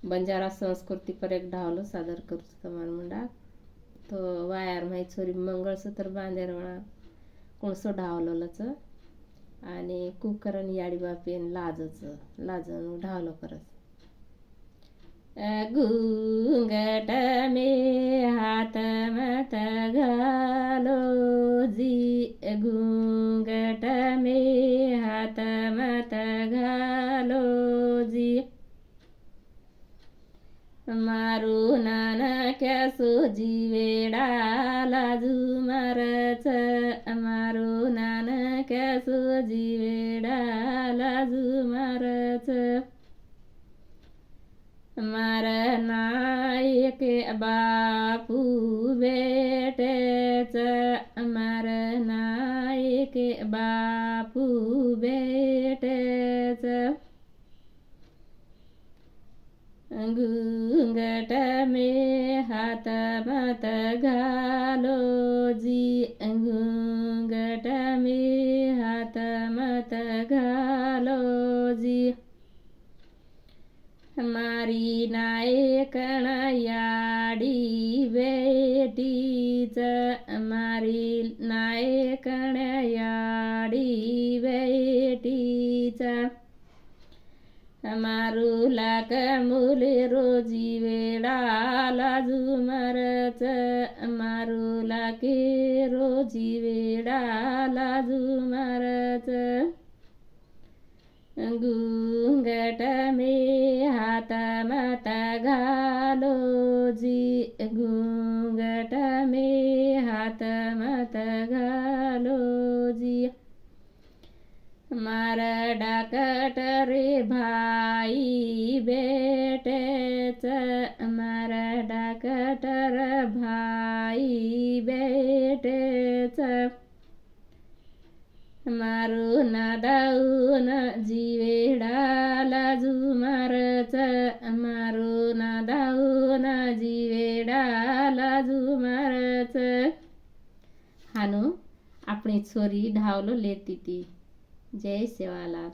बंजारा संस्कृती पर एक ढावलो सादर करूच तमार मुंडा तो वायर माही छोरी मंगळसूत्र बांधेर म्हणा कोणसो ढावलोलच आणि कुकरन याडी बापेन लाजन ढावलो करस घूंघट में हाथ मत घालो जी घूंघट में हाथ मत घालो जी मारू नानक्या सोजी वेडा लाजू मारच मारू नानक्या सोजी वेडा लाजू मारच मार नायक बापू बेटेच मार नायक बापू बेटेच घूंघट में हाथ मत घालो जी घूंघट में हाथ मत घालो जी हमारी नायकण याडी बेटीच हमारी नायकण याडी बेटीच हमारू लाक मुले रोजी वेडा लाजू मरच हमारू लाके रोजी वेडा लाजू मरच घूंघट में हाथ मत घालो जी घूंघट में हाथ मत घालो जी मार डाकट रे भाई बेटेच मार डाकटर भाई बेटेच मारू नादाऊन जीवेडा लाजू मारच मारू नादाऊन जीवेडा लाजू मारच हानू आपणी छोरी ढावलो लेती ती जय सेवालाल।